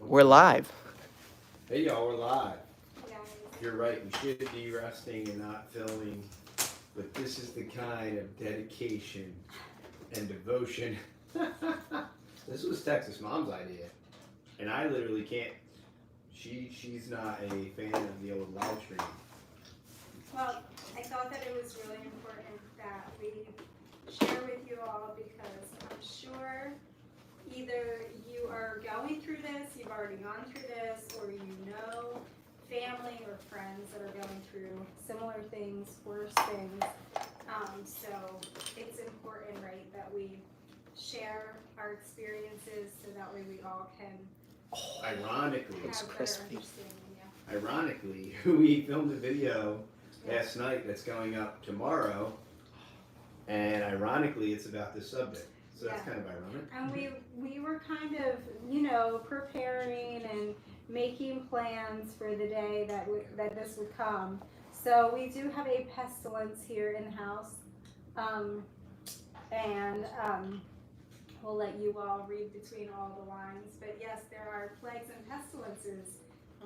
We're live. Hey y'all, we're live. Yeah. You're right, we should be resting and not filming, but this is the kind of dedication and devotion. This was Texas Mom's idea, and I literally can't. She's not a fan of the old live stream. Well, I thought that it was really important that we share with you all because I'm sure either you are going through this, you've already gone through this, or you know family or friends that are going through similar things, worse things. So it's important, right, that we share our experiences so that way we all can Ironically, have better understanding. Yeah. ironically, we filmed a video last night that's going up tomorrow, and ironically, it's about this subject. So that's kind of ironic. And we were kind of, preparing and making plans for the day that this would come. So we do have a pestilence here in the house, and we'll let you all read between all the lines. But yes, there are plagues and pestilences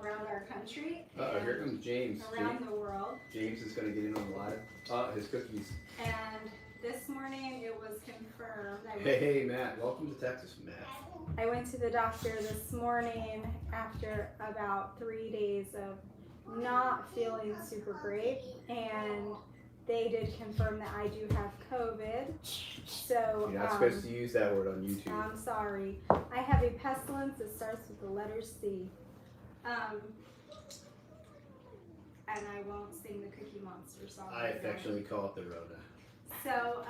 around our country. Here comes James. Around the world. James is going to get in on the live. His cookies. And this morning it was confirmed. Hey, Matt. Welcome to Texas, Matt. I went to the doctor this morning after about 3 days of not feeling super great, and they did confirm that I do have COVID. So You're not supposed to use that word on YouTube. I'm sorry. I have a pestilence that starts with the letter C. And I won't sing the Cookie Monster song. I affectionately call it the Rona. So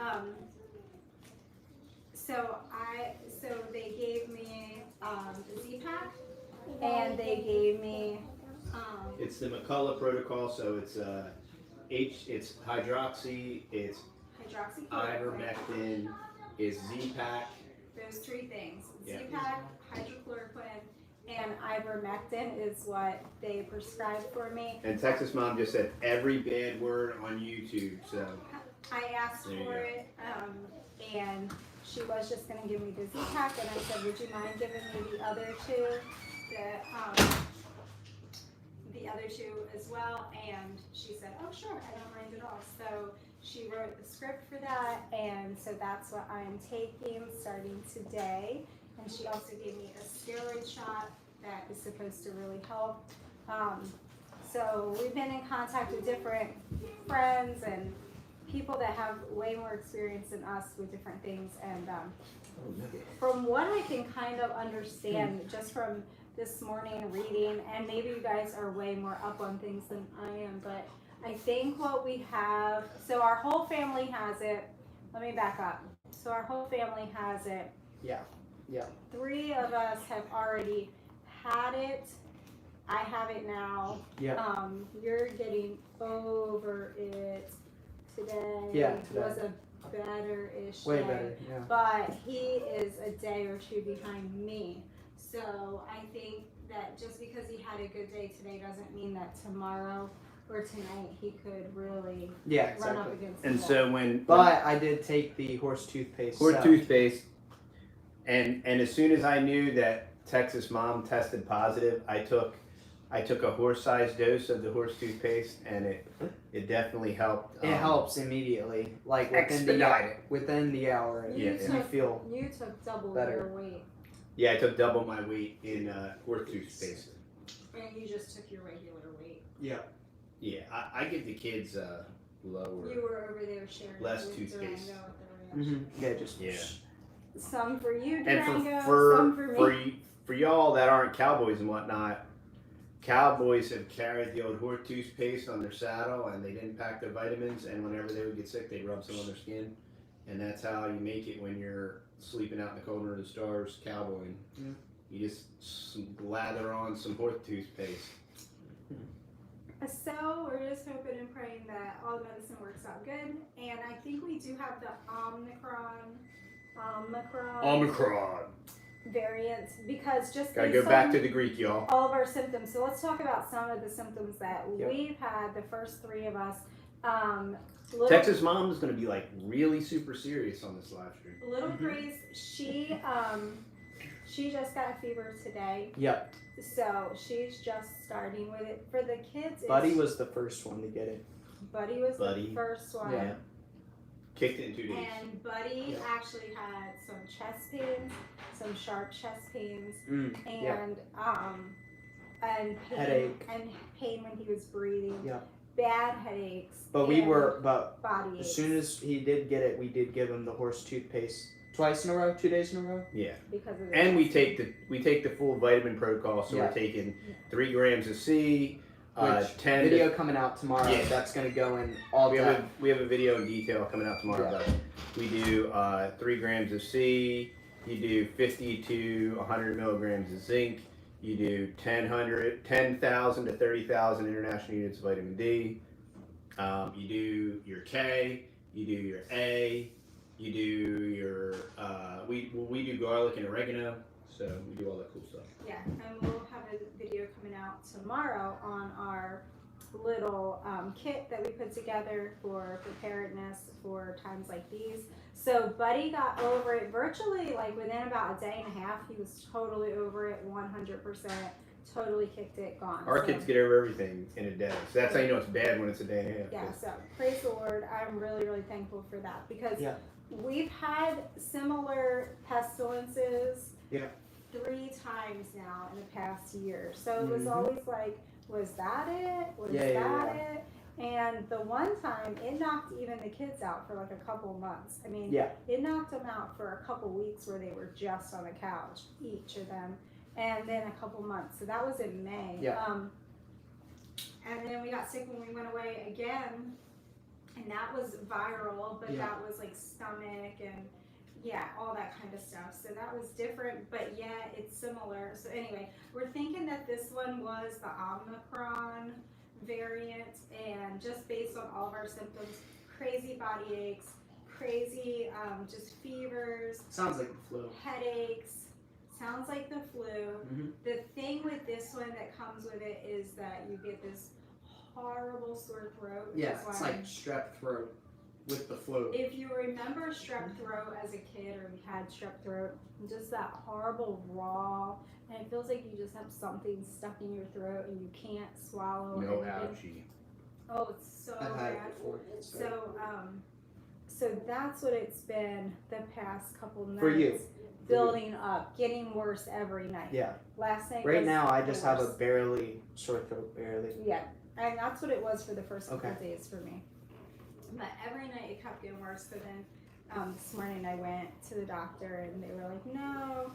they gave me the Z-Pack, and they gave me It's the McCullough protocol, so it's it's hydroxy, it's hydroxychloroquine. ivermectin, it's Z-Pack. Those three things: Yeah. Z-Pack, hydrochloroquine, and ivermectin is what they prescribed for me. And Texas Mom just said every bad word on YouTube, so. I asked There you for go. it, and she was just going to give me the Z-Pack, and I said, would you mind giving me the other two, the other two as well? And she said, oh sure, I don't mind at all. So she wrote the script for that, and so that's what I'm taking starting today. And she also gave me a steroid shot that is supposed to really help. So we've been in contact with different friends and people that have way more experience than us with different things, and from what I can kind of understand just from this morning reading, and maybe you guys are way more up on things than I am, but I think what we have, so our whole family has it. Let me back up. So our whole family has it. Yeah. 3 of us have already had it. I have it now. Yeah. You're getting over it today. Yeah, today. Was a better-ish Way day. better, yeah. But he is a day or two behind me. So I think that just because he had a good day today doesn't mean that tomorrow or tonight he could really Yeah, run up exactly. against the And wall. so when But I did take the horse toothpaste. horse so- toothpaste, and as soon as I knew that Texas Mom tested positive, I took a horse-sized dose of the horse toothpaste, and it definitely helped. It helps immediately, like within the hour. And You Yeah, you feel You took double better. your weight, Yeah, I took double my weight in horse toothpaste. and you just took your regular weight. yeah. Yeah, I give the kids lower. You were over there sharing Less with toothpaste. Durango at the reaction. Yeah, just Yeah. Some for you, And Durango, for some for me. for y'all that aren't cowboys and whatnot, cowboys have carried the old horse toothpaste on their saddle, and they didn't pack their vitamins, and whenever they would get sick, they'd rub some on their skin, and that's how you make it when you're sleeping out in the cold under the stars cowboying. Yeah. You just lather on some horse toothpaste. So we're just hoping and praying that all the medicine works out good, and I think we do have the Omicron variant, because just Gotta based go back on to the Greek, y'all. all of our symptoms. So let's talk about some of the symptoms that Yep. we've had. The first 3 of us. Texas Mom is gonna be like really super serious on this live stream. Little Grace, she She just got a fever today. Yep. So she's just starting with it. For the kids, Buddy was the first one to get it. Buddy was the first one. Yeah. Kicked it in 2 days. And Buddy actually had some chest pains, some sharp chest pains, and pain, headache, and pain when he was breathing. Yeah. Bad headaches. But body aches. As soon as he did get it, we did give him the horse toothpaste twice in a row, 2 days in a row. Yeah. Because of and we take the full vitamin protocol, so we're taking 3 grams of C. 10 video coming out tomorrow. Yeah. That's going to go in all. We have a video in detail coming out tomorrow. But we do 3 grams of C. You do 50 to 100 milligrams of zinc. You do 10,000 to 30,000 international units of vitamin D. You do your K. You do your A. You do your we do garlic and oregano. So we do all that cool stuff. Yeah, and we'll have a video coming out tomorrow on our little kit that we put together for preparedness for times like these. So Buddy got over it virtually like within about a day and a half. He was totally over it, 100%. Totally kicked it, gone. Our kids get over everything in a day. So that's how you know it's bad when it's a day and a half. Yeah, so praise the Lord. I'm really, really thankful for that because we've had similar pestilences 3 times now in the past year. So it was always like, was that it? Was that it? And the one time, it knocked even the kids out for like a couple months. I mean, it knocked them out for a couple weeks where they were just on the couch, each of them, and then a couple months. So that was in May. And then we got sick when we went away again, and that was viral, but that was like stomach and all that kind of stuff. So that was different, but it's similar. So anyway, we're thinking that this one was the Omicron variant, and just based on all of our symptoms, crazy body aches, crazy just fevers. Sounds like the flu. Headaches. Sounds like the flu. The thing with this one that comes with it is that you get this horrible sore throat. It's like strep throat with the flu. If you remember strep throat as a kid, or you had strep throat, just that horrible raw, and it feels like you just have something stuck in your throat and you can't swallow. No ouchie. Oh, it's so I've had bad. it before. So that's what it's been the past couple nights. For you. Building up, getting worse every night. Yeah. Last night. Right now, I just have a barely sore throat, barely. Yeah, and that's what it was for the first couple of days for me. But every night it kept getting worse. So then this morning I went to the doctor and they were like, no,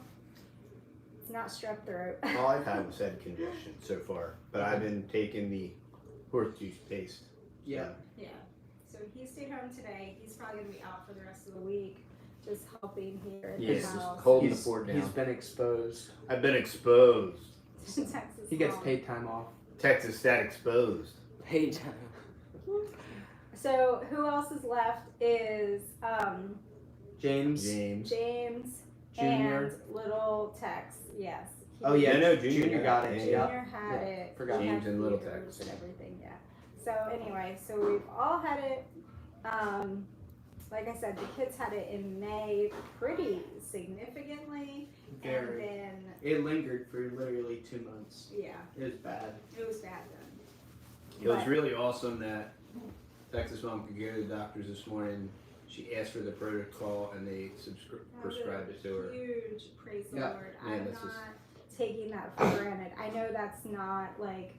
it's not strep throat. All I've had was head congestion so far, but I've been taking the horse toothpaste. Yeah. Yeah. So he stayed home today. He's probably going to be out for the rest of the week, just helping here at the house. Holding the fort down. He's been exposed. I've been exposed. Texas He gets mom. paid time off. Texas stat exposed. Paid time. So who else is left is James. James Junior. and little Tex. Yes. Oh yeah, no, Junior got it. Junior had it. Forgot. He had James and little fevers Tex. and everything. Yeah. So anyway, so we've all had it. Like I said, the kids had it in May pretty significantly. Very. And then It lingered for literally 2 months. yeah, It was bad. it was bad then. It was really awesome that Texas mom could go to the doctors this morning. She asked for the protocol and they prescribed it to her. Huge praise the Yeah. Lord. Man, I'm that's not just- taking that for granted. I know that's not like,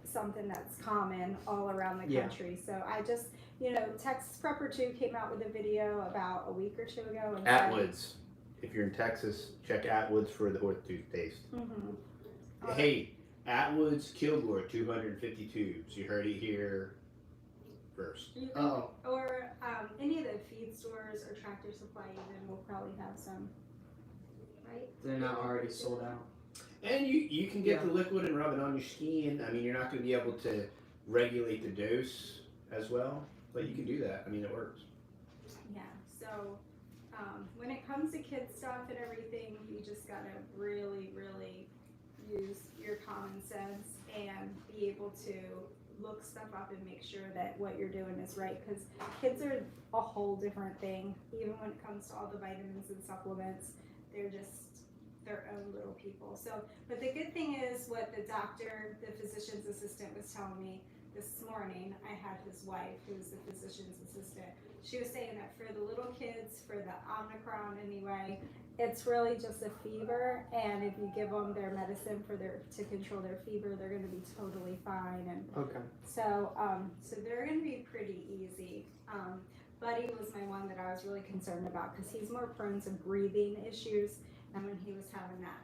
something that's common all around the country. So I just, Texas Prepper 2 came out with a video about a week or two ago. And Atwoods. If you're in Texas, check Atwoods for the horse toothpaste. Mm-hmm. Hey, Atwoods Kilgore 250 tubes. You heard it here first. Or any of the feed stores or Tractor Supply even will probably have some, right? They're not already sold out. And you can get the liquid and rub it on your skin. I mean, you're not going to be able to regulate the dose as well, but you can do that. I mean, it works. Yeah, so when it comes to kid stuff and everything, you just got to really, really use your common sense and be able to look stuff up and make sure that what you're doing is right, because kids are a whole different thing. Even when it comes to all the vitamins and supplements, they're just their own little people. So, but the good thing is what the doctor, the physician's assistant was telling me this morning, I had his wife, who's the physician's assistant. She was saying that for the little kids, for the Omicron anyway, it's really just a fever, and if you give them their medicine to control their fever, they're going to be totally fine. And Okay. so, so they're going to be pretty easy. Buddy was my one that I was really concerned about because he's more prone to breathing issues, and when he was having that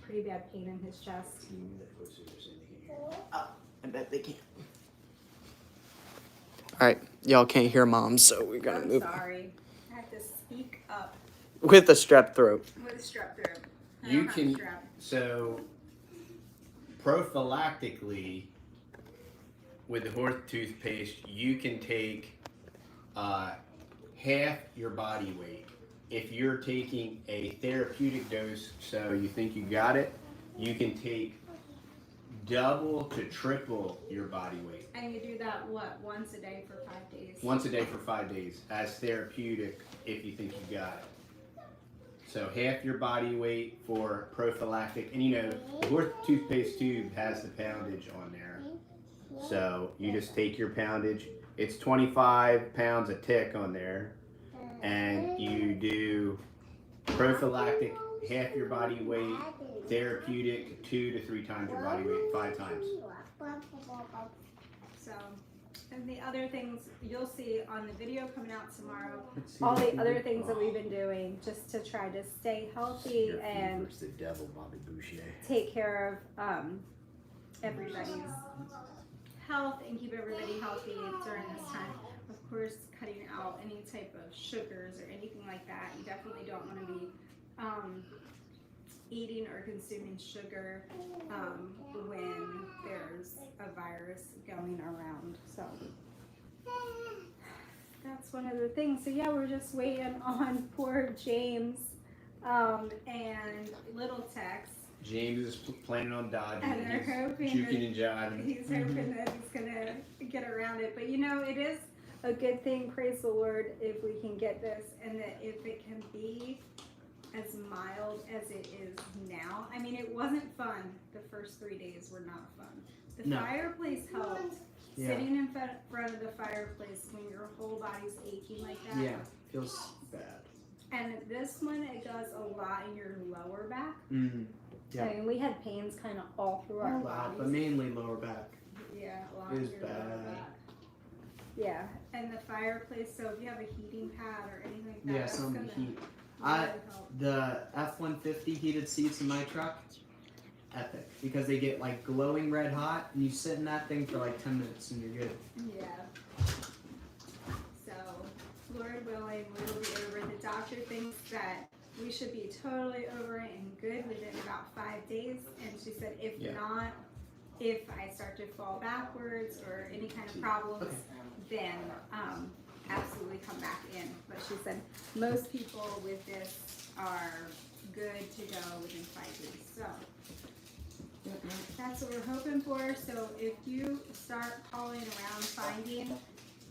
pretty bad pain in his chest. Can you move that closer so they can hear? I bet they can. All right, y'all can't hear Mom, so we're gonna I'm move sorry. I have to speak up with a strep throat. with a strep throat. I You don't have can, strep. so prophylactically with the horse toothpaste, you can take half your body weight. If you're taking a therapeutic dose, so you think you got it, you can take double to triple your body weight. And you do that, what, once a day for 5 days? Once a day for 5 days as therapeutic if you think you got it. So half your body weight for prophylactic. And you know, the horse toothpaste tube has the poundage on there. So you just take your poundage. It's 25 pounds a tick on there. And you do prophylactic, half your body weight, therapeutic, 2 to 3 times your body weight, 5 times. So, and the other things you'll see on the video coming out tomorrow, all the other things that we've been doing just to try to stay healthy and the devil, Bobby Boucher. take care of everybody's health and keep everybody healthy during this time. Of course, cutting out any type of sugars or anything like that. You definitely don't want to be eating or consuming sugar when there's a virus going around. So that's one of the things. So yeah, we're just waiting on poor James and little Tex. James is planning on dodging And it. they're hoping He's juking and jiving. He's hoping that he's gonna get around it. But you know, it is a good thing, praise the Lord, if we can get this, and that if it can be as mild as it is now. I mean, it wasn't fun. The first 3 days were not fun. The No. fireplace helped. Yeah. Sitting in front of the fireplace when your whole body's aching like that. Yeah, feels bad. And this one, it does a lot in your lower back. Mm. Yeah. I mean, we had pains kind of all through our Wow, bodies. but mainly lower back. Yeah, a lot It of was your lower bad. back. Yeah, and the fireplace, so if you have a heating pad or anything like that, Yeah, that's some gonna heat. really I- help. The F-150 heated seats in my truck, epic. Because they get like glowing red hot, and you sit in that thing for like 10 minutes and you're good. Yeah. So, Lord willing, we will be over. The doctor thinks that we should be totally over it and good within about 5 days. And she said, if Yeah. not, if I start to fall backwards or any kind of problems, then absolutely come back in. But she said most people with this are good to go within 5 days. So that's what we're hoping for. So if you start calling around finding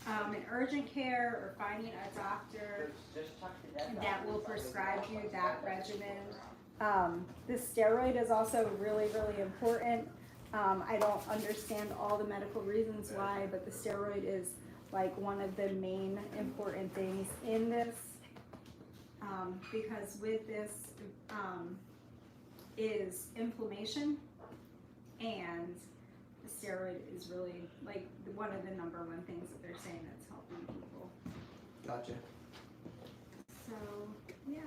an urgent care or finding a doctor that will prescribe you that regimen, the steroid is also really, really important. I don't understand all the medical reasons why, but the steroid is like one of the main important things in this, because with this is inflammation, and the steroid is really like one of the #1 things that they're saying that's helping people. Gotcha. So yeah,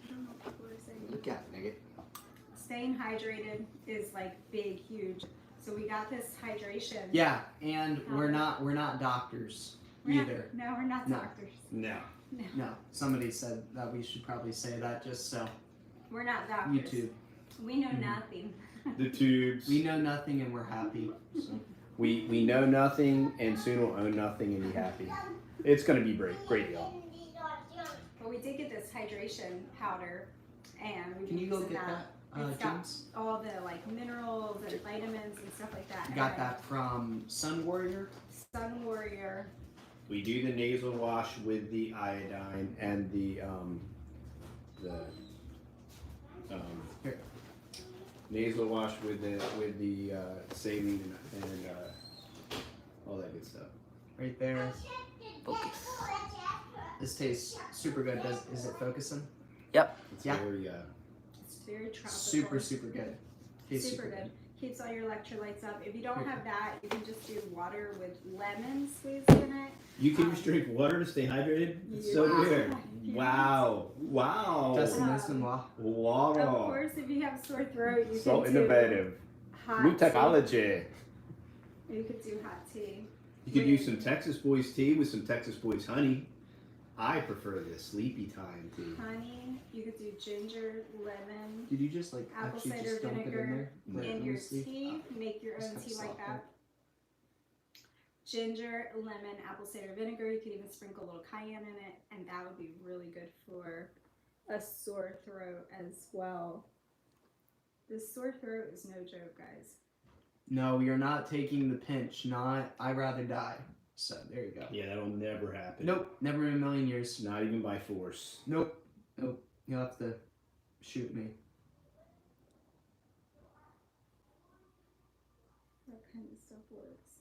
I don't know what people are saying. You got it, nigga. Staying hydrated is like big, huge. So we got this hydration. Yeah, and we're not doctors either. No, we're not No. doctors. No. No, somebody said that we should probably say that just so We're not doctors. YouTube. We know nothing. The tubes. We know nothing and we're happy. So. We know nothing and soon we'll own nothing and be happy. It's gonna be great deal. But we did get this hydration powder, and we've Can been you go using get that, It's got James? all the like minerals and vitamins and stuff like that. You got And that from Sun Warrior? Sun Warrior. We do the nasal wash with the iodine and the Here. nasal wash with the saline and all that good stuff. Right there. Focus. This tastes super good. Is it focusing? It's Yeah. very It's very tropical. Super good. Tastes Super good. Keeps all your electrolytes up. If you don't have that, you can just do water with lemon squeezed in it. You can just drink water to stay hydrated? It's so Yeah. weird. Yeah. Wow. Testing this and wow. Wow. Of course, if you have sore throat, you So can innovative. do hot New tea. technology. You could do hot tea. You could use some Texas Boys tea with some Texas Boys honey. I prefer the sleepy time tea. Honey. You could do ginger, lemon, Did you just like apple actually cider just dump it in vinegar there? Right in on your the sleeve? tea. Make your It's own kinda tea like soft, that. Ginger, lemon, apple cider vinegar. You could even sprinkle a little cayenne in it, and that would be really good for a sore throat as well. This sore throat is no joke, guys. No, you're not taking the pinch. Not I'd rather die. So there you go. Yeah, that'll never happen. Nope, never in a million years. Not even by force. Nope. You'll have to shoot me. That kind of stuff works.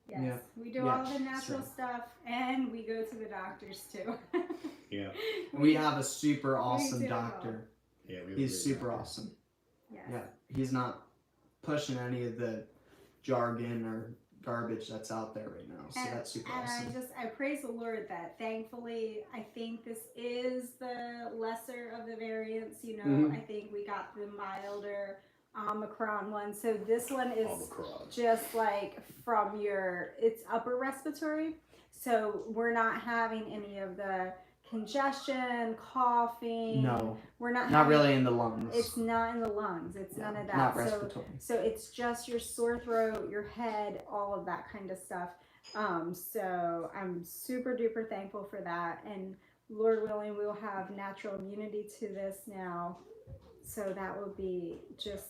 Yes, Yeah. we do Yeah, all the natural so- stuff, and we go to the doctors too. Yeah. We have a super awesome do it all. doctor. Yeah, we He's super awesome. Yes. Yeah, he's not pushing any of the jargon or garbage that's out there right now. So that's super awesome. I praise the Lord that thankfully I think this is the lesser of the variants. You know, Mhm. I think we got the milder Omicron one. So this one is Omicron. just like from it's upper respiratory. So we're not having any of the congestion, coughing. No, We're not not having, really in the lungs. It's not in the lungs. It's none of that. Not So respiratory. so it's just your sore throat, your head, all of that kind of stuff. So I'm super duper thankful for that. And Lord willing, we'll have natural immunity to this now. So that will be just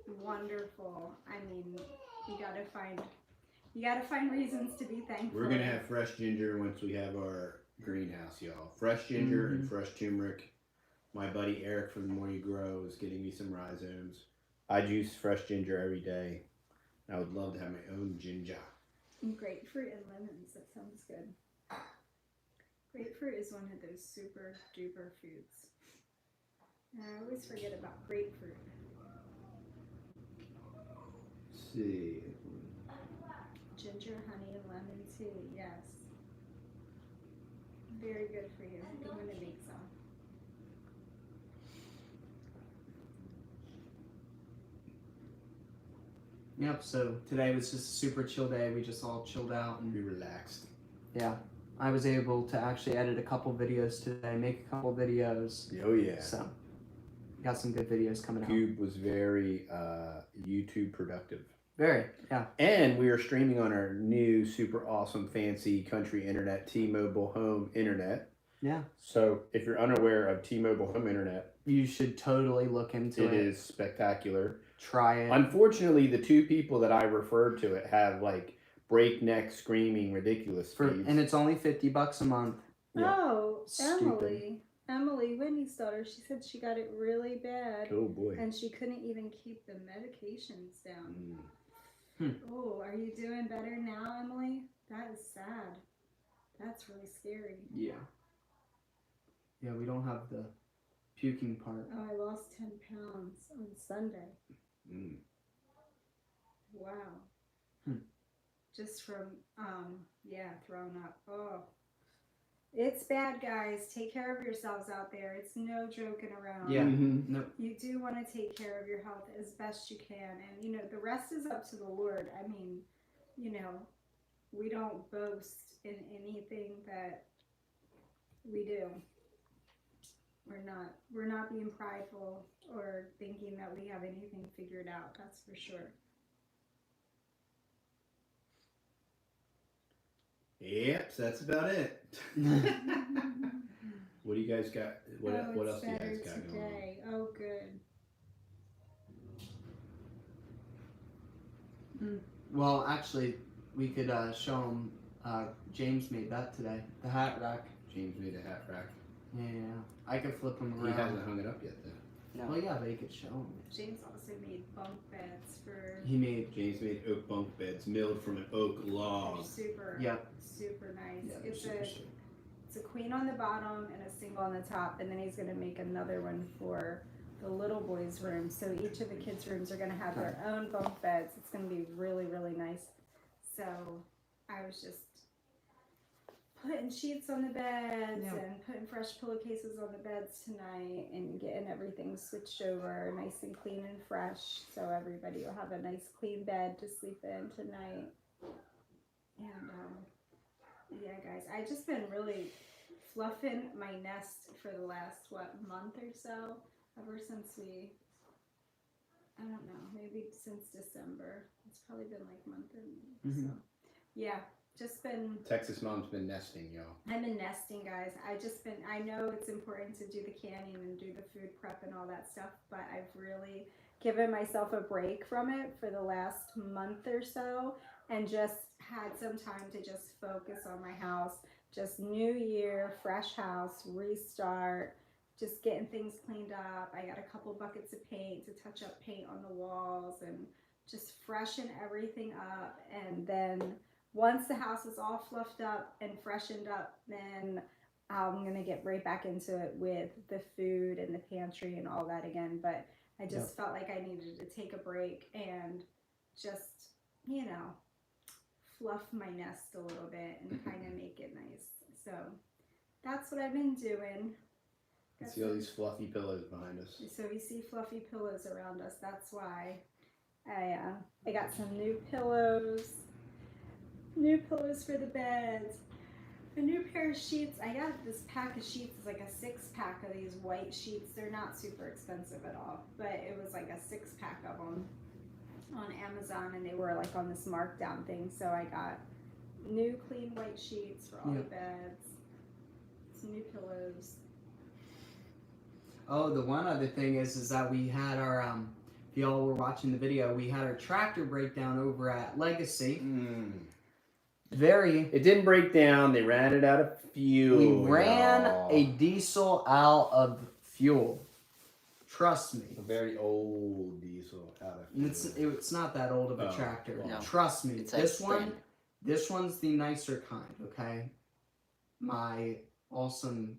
wonderful. I mean, you gotta find reasons to be thankful. We're gonna have fresh ginger once we have our greenhouse, y'all. Fresh ginger and fresh turmeric. My buddy Eric from The More You Grow is getting me some rhizomes. I juice fresh ginger every day. I would love to have my own ginger. And grapefruit and lemons. That sounds good. Grapefruit is one of those super duper foods. And I always forget about grapefruit. Let's see. Ginger, honey, and lemon tea. Yes. Very good for you. I'm going to make some. Yep. So today was just a super chill day. We just all chilled out and Be relaxed. yeah. I was able to actually edit a couple videos today, make a couple videos. Oh yeah. So got some good videos coming out. Cube was very YouTube productive. Very, yeah. And we are streaming on our new super awesome fancy country internet, T-Mobile Home Internet. Yeah. So if you're unaware of T-Mobile Home Internet, You should totally look into it. it is spectacular. Try it. Unfortunately, the two people that I referred to it have like breakneck, screaming, ridiculous speeds. And it's only $50 a month. Yeah. Oh, Stupid. Emily, Whitney's daughter, she said she got it really bad. Oh boy. And she couldn't even keep the medications down. Mm. Oh, are you doing better now, Emily? That is sad. That's really scary. Yeah. Yeah, we don't have the puking part. Oh, I lost 10 pounds on Sunday. Mm. Wow. Hmm. Just from, throwing up. Oh. It's bad, guys. Take care of yourselves out there. It's no joking around. Yeah. Mhm. No. You do want to take care of your health as best you can. And, the rest is up to the Lord. I mean, we don't boast in anything that we do. We're not being prideful or thinking that we have anything figured out. That's for sure. Yep, so that's about it. What do you guys got? What it's else do you better guys got going on? today. Oh, good. Well, actually, we could show them. James made that today. The hat rack. James made a hat rack. Yeah. I could flip them He around. hasn't hung it up yet, though. No. Well, yeah, but you could show him. James also made bunk beds for. James made oak bunk beds milled from an oak They're log. super, Yep. super nice. Yeah, they're it's super a sweet. it's a queen on the bottom and a single on the top, and then he's gonna make another one for the little boys' room. So each of the kids' rooms are gonna have their own bunk beds. It's gonna be really, really nice. So I was just putting sheets on the beds and putting fresh pillowcases on the beds tonight and getting everything switched over nice and clean and fresh, so everybody will have a nice clean bed to sleep in tonight. And yeah, guys, I've just been really fluffing my nest for the last month or so, ever since I don't know, maybe since December. It's probably been like a month or so. Yeah, just been. Texas mom's been nesting, y'all. I've been nesting, guys. I know it's important to do the canning and do the food prep and all that stuff, but I've really given myself a break from it for the last month or so and just had some time to just focus on my house. Just new year, fresh house, restart, just getting things cleaned up. I got a couple buckets of paint to touch up paint on the walls and just freshen everything up. And then once the house is all fluffed up and freshened up, then I'm going to get right back into it with the food and the pantry and all that again. But I just felt like I needed to take a break and just, fluff my nest a little bit and kind of make it nice. So that's what I've been doing. You see all these fluffy pillows behind us. So you see fluffy pillows around us. That's why I got some new pillows for the beds, a new pair of sheets. I got this pack of sheets. It's like a 6-pack of these white sheets. They're not super expensive at all, but it was like a 6-pack of them on Amazon, and they were like on this markdown thing. So I got new clean white sheets for all the beds, some new pillows. Oh, the one other thing is that we had our if y'all were watching the video, we had our tractor breakdown over at Legacy. It didn't break down. They ran it out of fuel. We ran a diesel out of fuel. Trust me. A very old diesel out of fuel. It's not that old of a tractor. No. Trust me. It's This one's the nicer kind, okay? My awesome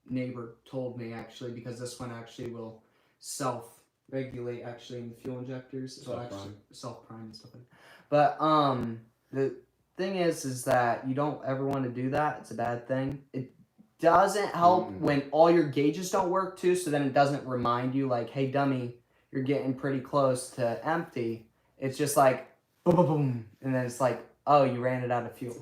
neighbor told me, actually, because this one actually will self-regulate actually in the fuel injectors. Self-prime and stuff like that. But the thing is that you don't ever want to do that. It's a bad thing. It doesn't help when all your gauges don't work too, so then it doesn't remind you like, hey dummy, you're getting pretty close to empty. It's just like boom, boom, boom, and then it's like, oh, you ran it out of fuel.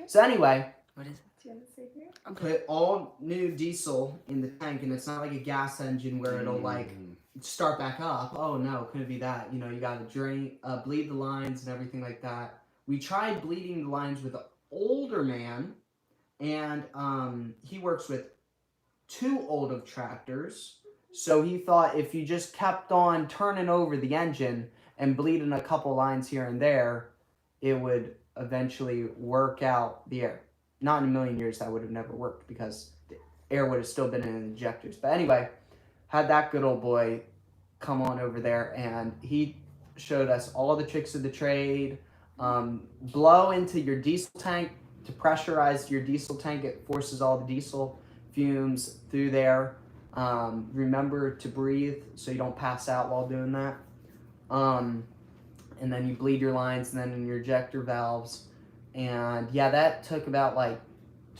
So anyway, what is it? Do you want to say here? put all new diesel in the tank, and it's not like a gas engine where it'll like start back up. Oh no, couldn't be that. You gotta bleed the lines and everything like that. We tried bleeding the lines with an older man, and he works with 2 older tractors. So he thought if you just kept on turning over the engine and bleeding a couple lines here and there, it would eventually work out the air. Not in a million years that would have never worked because the air would have still been in the injectors. But anyway, had that good old boy come on over there, and he showed us all the tricks of the trade. Blow into your diesel tank to pressurize your diesel tank. It forces all the diesel fumes through there. Remember to breathe so you don't pass out while doing that. And then you bleed your lines and then in your ejector valves. And yeah, that took about like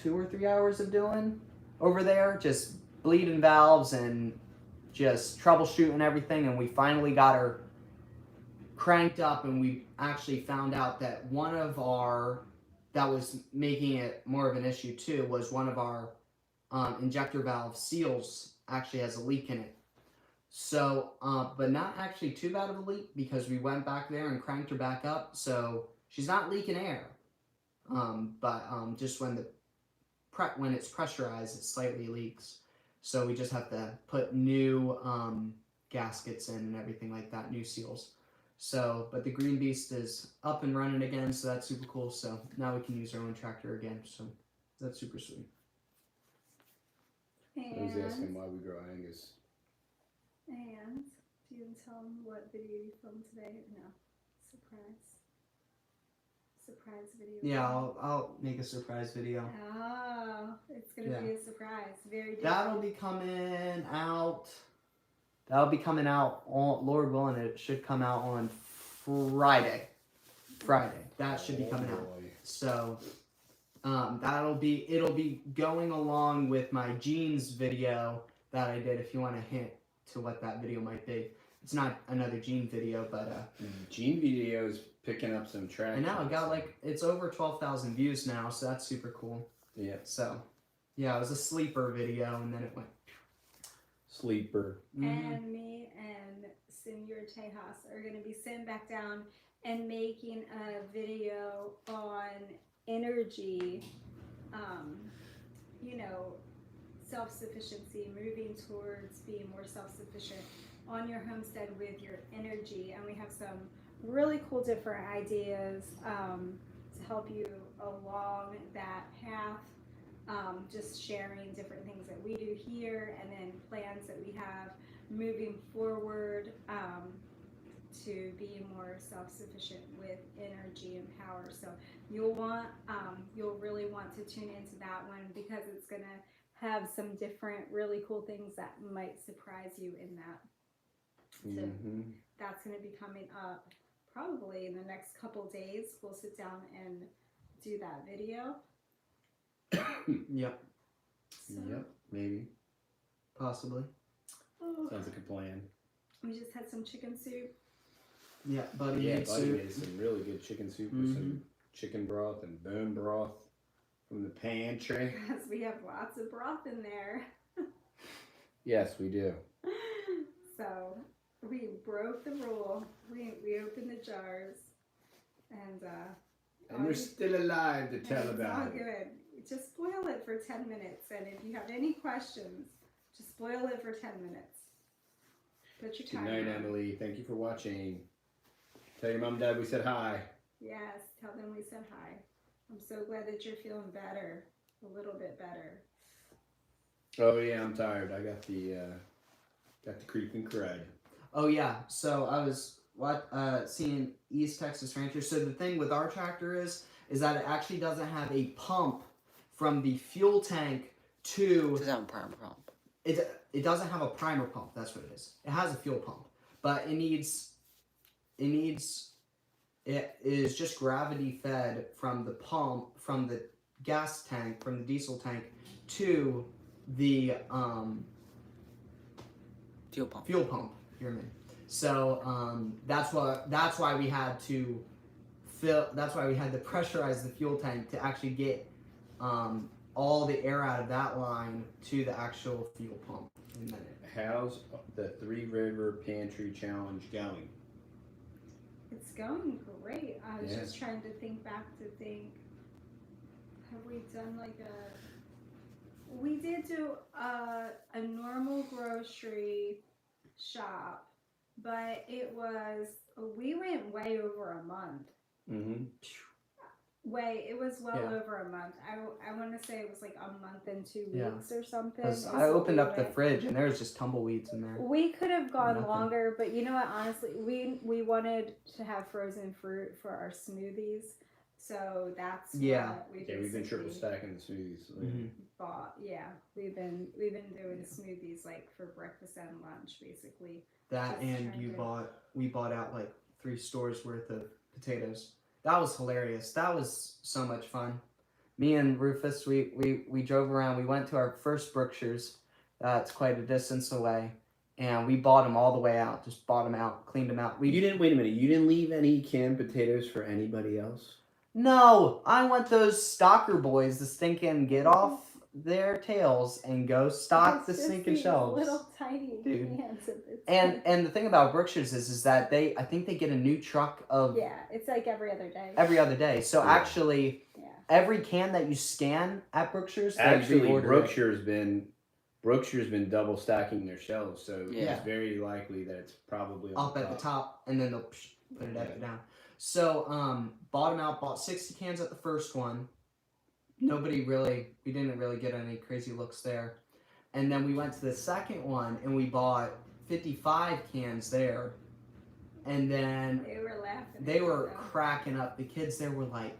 2 or 3 hours of doing over there. Just bleeding valves and just troubleshooting everything. And we finally got her cranked up, and we actually found out that one of our, that was making it more of an issue too, was one of our injector valve seals actually has a leak in it. So, but not actually too bad of a leak because we went back there and cranked her back up. So she's not leaking air. But just when it's pressurized, it slightly leaks. So we just have to put new gaskets in and everything like that, new seals. So, but the Green Beast is up and running again, so that's super cool. So now we can use our own tractor again. So that's super sweet. I was asking why we grow Angus. And do you tell them what video you filmed today? No, surprise video. Yeah, I'll make a surprise video. Oh, it's gonna be a surprise. Very different. That'll be coming out. Lord willing, it should come out on Friday. That should be coming out. So, it'll be going along with my jeans video that I did. If you want a hint to what that video might be, it's not another jean video, but jean video is picking up some traction. And now it got it's over 12,000 views now, so that's super cool. Yeah. So, yeah, it was a sleeper video, and then it went. Sleeper. And me and Senor Tejas are going to be sitting back down and making a video on energy, self-sufficiency, moving towards being more self-sufficient on your homestead with your energy. And we have some really cool different ideas to help you along that path. Just sharing different things that we do here, and then plans that we have moving forward to be more self-sufficient with energy and power. So you'll really want to tune into that one, because it's gonna have some different really cool things that might surprise you in that. So that's gonna be coming up probably in the next couple days. We'll sit down and do that video. Yep. So, yep, maybe. Possibly. Sounds like a plan. We just had some chicken soup. Yeah, Buddy Buddy soup. made some really good chicken soup with some chicken broth and bone broth from the pantry. Because we have lots of broth in there. Yes, we do. So we broke the rule. We opened the jars, and we're still alive to tell it's about all it. good. Just boil it for 10 minutes, and if you have any questions, just boil it for 10 minutes. Put your Good timer night, on. Emily. Thank you for watching. Tell your mom and dad we said hi. Yes, tell them we said hi. I'm so glad that you're feeling better, a little bit better. Oh yeah, I'm tired. I got the creeping crud. Oh yeah, so I was seeing East Texas ranchers. So the thing with our tractor is that it actually doesn't have a pump from the fuel tank to. It doesn't have a primer pump. It doesn't have a primer pump. That's what it is. It has a fuel pump, but it is just gravity fed from the pump, from the gas tank, from the diesel tank to the Fuel pump. Fuel pump. You hear me? So that's why we had to pressurize the fuel tank to actually get all the air out of that line to the actual fuel pump. And then How's the 3 River Pantry Challenge going? It's going great. I was Yeah. just trying to think back have we done we did do a normal grocery shop, but we went way over a month. Mm-hmm. It was well Yeah. over a month. I want to say it was like a month and 2 Yeah. weeks or something. because is I what opened we up the went. fridge and there was just tumbleweeds in there. We could have gone Nothing. longer, but you know what? Honestly, we wanted to have frozen fruit for our smoothies, so that's Yeah. what we Yeah, we've been triple basically stacking the smoothies. Mhm. bought. Yeah, we've been doing smoothies like for breakfast and lunch, basically. That Just and trying we bought out like 3 stores worth of potatoes. That was hilarious. That was so much fun. Me and Rufus, we drove around. We went to our first Brookshire's. That's quite a distance away. And we bought them all the way out. Just bought them out, cleaned them out. Wait a minute. You didn't leave any canned potatoes for anybody else? No, I want those stalker boys to stinking get off their tails and go stock It's the just sinking these shelves. Little tiny Dude. cans of it. And the thing about Brookshire's is that I think they get a new truck of yeah, it's like every other day. every other day. So Yeah. actually, Yeah. every can that you scan at Brookshire's, they Actually, reorder it. Brookshire's been double stacking their shelves, so Yeah. it's very likely that it's probably on up at the top, and then they'll put it up down. So bought them out. Bought 60 cans at the first one. We didn't really get any crazy looks there. And then we went to the second one and we bought 55 cans there, and then They were laughing. they at were us, though. cracking up. The kids there were like,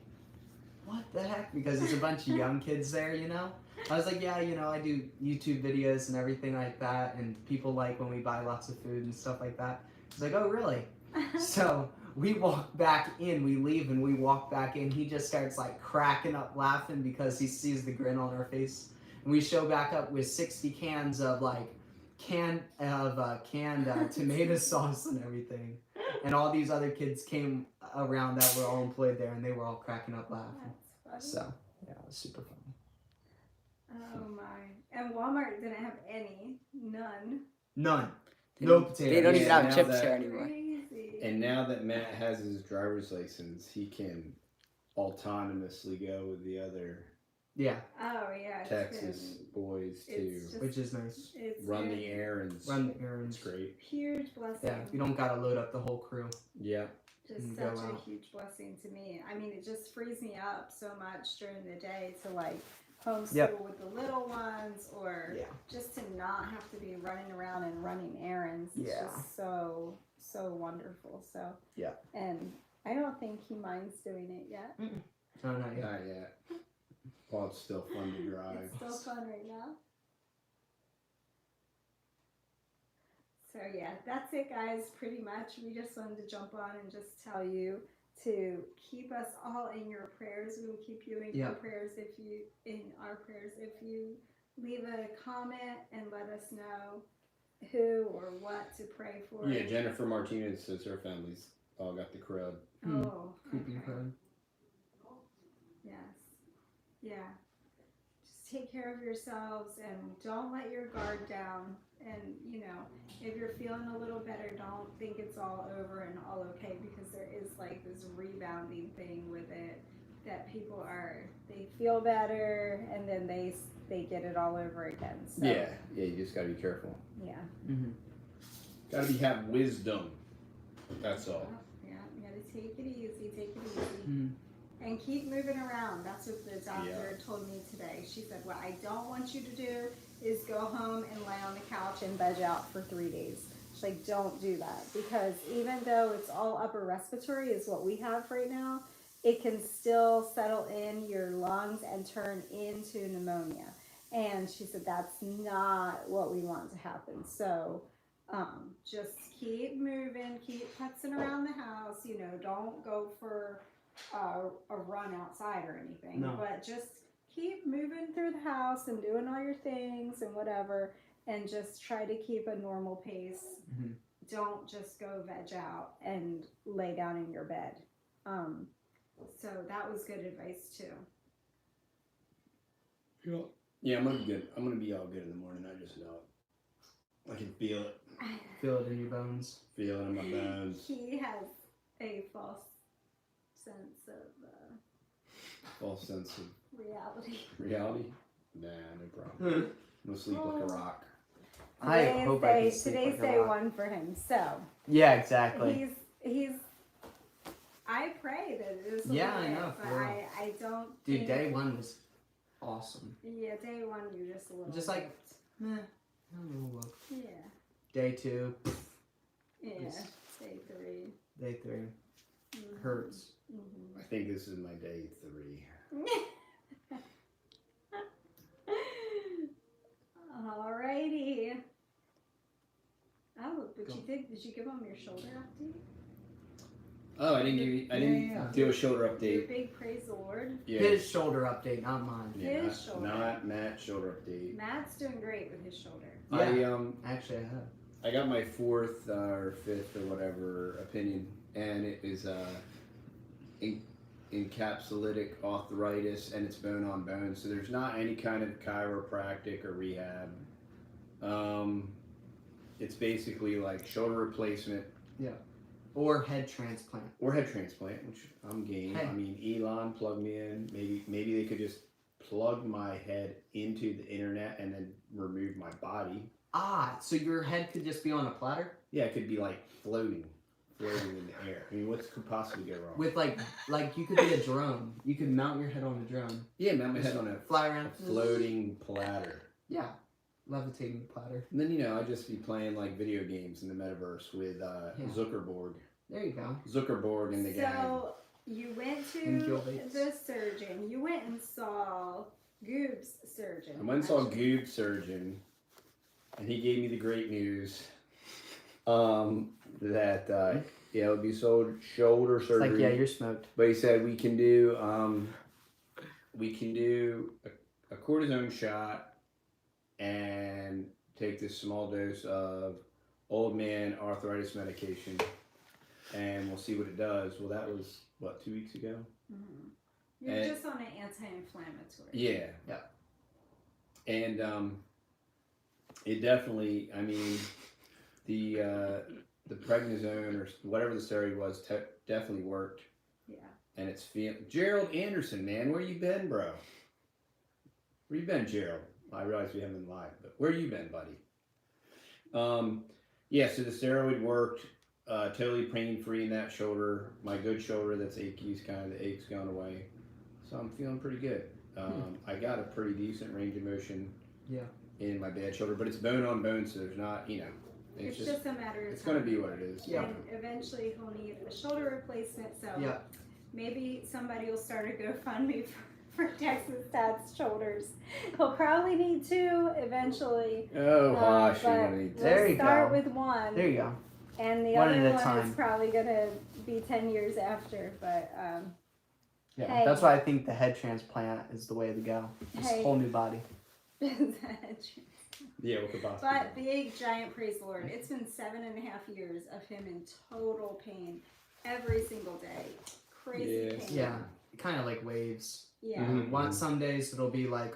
what the heck? Because there's a bunch of young kids there, you know? I was like, yeah, you know, I do YouTube videos and everything like that, and people like when we buy lots of food and stuff like that. He's like, oh, really? So we walk back in, we leave, and we walk back in. He just starts like cracking up laughing because he sees the grin on our face. And we show back up with 60 cans of like canned tomato sauce and everything. And all these other kids came around that were all employed there, and they were all cracking up laughing. That's funny. So yeah, it was super funny. Oh my! And Walmart didn't have any, none. None. No potatoes. They don't even Yeah, have now chips that- here anymore. Crazy. And now that Matt has his driver's license, he can autonomously go with the other Yeah, Oh yeah. it's Texas been- boys to it's just- which is nice. It's run been the errands. Run the errands. It's great. huge blessing. Yeah, you don't gotta load up the whole crew. Yeah. Just and such go a out. huge blessing to me. I mean, it just frees me up so much during the day to like homeschool Yep. with the little ones, or Yeah. just to not have to be running around and running errands. It's Yeah. just so wonderful. So Yeah. and I don't think he minds doing it yet. No, not yet. Not yet. Well, it's still fun to drive. It's still fun right now. So yeah, that's it guys, pretty much. We just wanted to jump on and just tell you to keep us all in your prayers. We will keep you in your Yep. prayers in our prayers if you leave a comment and let us know who or what to pray for. Yeah, Jennifer Martinez says her family's all got the crud. Oh, Creeping okay. crowd. Yes. Yeah. Just take care of yourselves and don't let your guard down. And, you know, if you're feeling a little better, don't think it's all over and all okay, because there is like this rebounding thing with it that people they feel better and then they get it all over again. So, Yeah, you just gotta be careful. Yeah. Mm-hmm. Gotta have wisdom. That's all. Yeah. You gotta take it easy. Take it easy. Mm-hmm. And keep moving around. That's what the doctor told me today. She said, what I don't want you to do is go home and lay on the couch and veg out for 3 days. She's like, don't do that. Because even though it's all upper respiratory is what we have right now, it can still settle in your lungs and turn into pneumonia. And she said, that's not what we want to happen. So just keep moving, keep putzing around the house. You know, don't go for a run outside or anything, No. but just keep moving through the house and doing all your things and whatever, and just try to keep a normal pace. Mhm. Don't just go veg out and lay down in your bed. So that was good advice too. Yeah, I'm gonna be good. I'm gonna be all good in the morning. I just know it. I can feel it. Feel it in your bones. Feel it in my bones. He has a false sense of False sense of reality. reality. Nah, no problem. I'm gonna sleep like a rock. I hope I can sleep Today's like a day rock. one for him. So Yeah, exactly. he's. I pray that this will Yeah, be I it, know, but for real. I don't. Dude, think- day one was awesome. Yeah, day one you're just a little. Just like- whipped. Meh. I don't know what. Yeah. Day two, Yeah. Yes. Day three. day three. Mhm. Hurts. Mhm. I think this is my day 3. Alrighty. Oh, but Go. did you give him your shoulder update? Oh, I didn't Yeah. do a shoulder Your update. big praise the Lord. Yeah. His shoulder update, not mine. Yeah, His not, shoulder. not Matt's shoulder update. Matt's doing great with his shoulder. Yeah. I Actually, I have. I got my 4th or 5th or whatever opinion, and it is encapsulated arthritis, and it's bone on bone. So there's not any kind of chiropractic or rehab. It's basically like shoulder replacement Or head transplant. or head transplant, which I'm game. Hey. I mean, Elon plugged me in. Maybe they could just plug my head into the internet and then remove my body. Ah, so your head could just be on a platter Yeah, it could be like floating in the air. I mean, what could possibly go wrong? with like you could be a drone. You could mount your head on a drone. Yeah, mount my head on a Fly around. floating platter. Yeah. levitating platter. And then, you know, I'd just be playing like video games in the metaverse with Zuckerberg. There you go. Zuckerberg and the gang. So you went to the surgeon. You went and saw Goob's surgeon. I went and saw Goob's surgeon, and he gave me the great news that it would be shoulder surgery. It's like, yeah, you're smoked. But he said we can do a cortisone shot and take this small dose of old man arthritis medication, and we'll see what it does. Well, that was what, 2 weeks ago. Mm-hmm. You're just on an anti-inflammatory. Yeah. Yeah. And it definitely, I mean, the prednisone or whatever the steroid was definitely worked. Yeah. And it's Gerald Anderson, man, where you been, bro? Where you been, Gerald? I realize we haven't been live, but where you been, buddy? Yeah, so the steroid worked, totally pain-free in that shoulder. My good shoulder that's achy, the ache's gone away. So I'm feeling pretty good. I got a pretty decent range of motion in my bad shoulder, but it's bone on bone, so there's not, you know. It's just a matter of It's going to be what it is. Yeah. And eventually he'll need a shoulder replacement, so maybe somebody will start a GoFundMe for Texas Dad's shoulders. He'll probably need 2 eventually. Oh gosh, you're but going to need There you we'll start go. with one. There you go. And the One other at a one time. is probably going to be 10 years after, but Yeah, hey. that's why I think the head transplant is the way to go. Just Hey. a whole new body. Yeah, what could possibly But big, giant praise the Lord. It's been 7.5 years of him in total pain every single day. Crazy Yes. pain. Yeah, kind of like waves. Yeah. Mhm. Some days it'll be like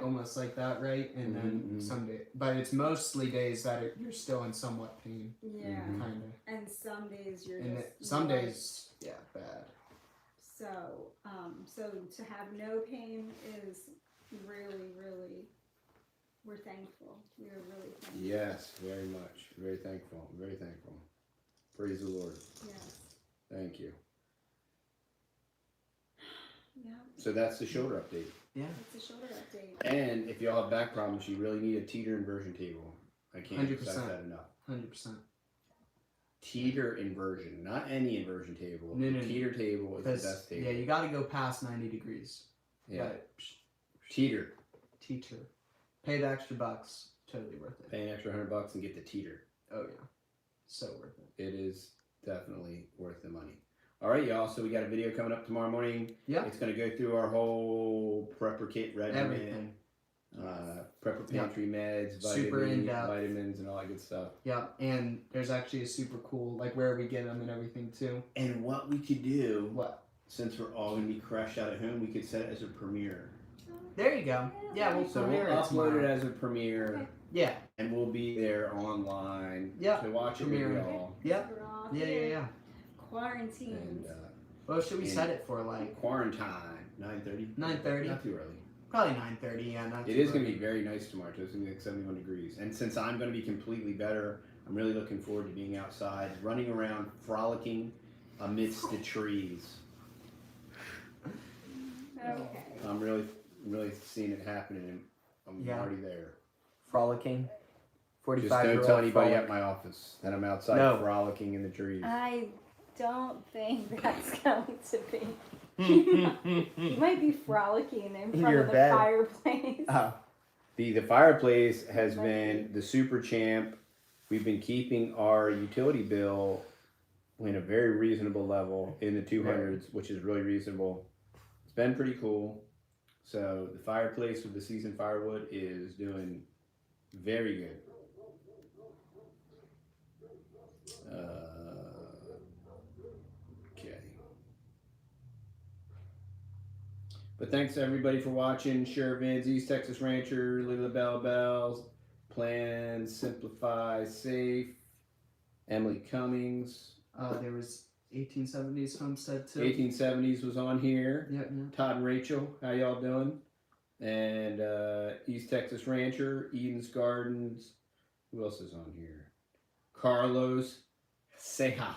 almost like that, right? And then Mhm. some day, but it's mostly days that you're still in somewhat pain, Yeah. Mhm. kind of. And some days you're And just some more- days, yeah, bad. So, so to have no pain is really, really, we're thankful. We are really thankful. Yes, very much. Very thankful. Very thankful. Praise the Lord. Yes. Thank you. Yeah. So that's the shoulder update. Yeah, It's a shoulder update. And if y'all have back problems, you really need a teeter inversion table. I can't emphasize 100%. that enough. 100%. Teeter inversion, not any inversion table. No, no, the no. teeter table is the best table. Yeah, you got to go past 90 degrees. Yeah. But, Teeter. teacher, pay the extra bucks. Totally worth it. Pay an extra $100 and get the teeter. Oh yeah, so worth it. It is definitely worth the money. All right, y'all. So we got a video coming up tomorrow morning. Yeah. It's going to go through our whole prepper kit regimen. Everything. Prepper pantry meds, Super in-depth. vitamins, and all that good stuff. Yeah, and there's actually a super cool, like where we get them and everything too. And what we could do, What? since we're all going to be crashed out at home, we could set it as a premiere. There you go. Yeah, we'll So we'll premiere it upload tomorrow. it as a premiere, Okay. Yeah. and we'll be there online Yeah. to watch it with Premiere. y'all. Yep. We're all Yeah, here. yeah. Quarantined. And Well, should we And- set it for like quarantine, 9:30. 9:30? Not too early. probably 9:30? Yeah, not. It too is going to early. be very nice tomorrow. It's going to be like 71 degrees. And since I'm going to be completely better, I'm really looking forward to being outside, running around, frolicking amidst the trees. Okay. I'm really seeing it happening, and I'm Yeah. already there. frolicking. Just 45-year-old don't tell anybody frolic. at my office that I'm outside No. frolicking in the trees. I don't think that's going to be. You might be frolicking in front your of the bed. fireplace. Oh, The fireplace has been the super champ. We've been keeping our utility bill in a very reasonable level in the 200s, which is really reasonable. It's been pretty cool. So the fireplace with the seasoned firewood is doing very good. Okay. But thanks to everybody for watching. Sheriff Vans, East Texas Rancher, Lila Bell Bells, Plan, Simplify, Safe, Emily Cummings, there was 1870s homestead too. 1870s was on here. Yep. Todd and Rachel, how y'all doing? And East Texas Rancher, Eden's Gardens. Who else is on here? Carlos Seja.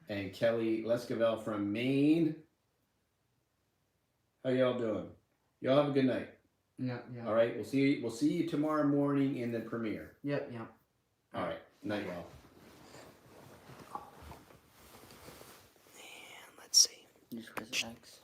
And Kelly Lescavelle from Maine. How y'all doing? Y'all have a good night. Yeah. All right. We'll see you tomorrow morning in the premiere. Yep. All right. Night, y'all. And let's see. You just press X.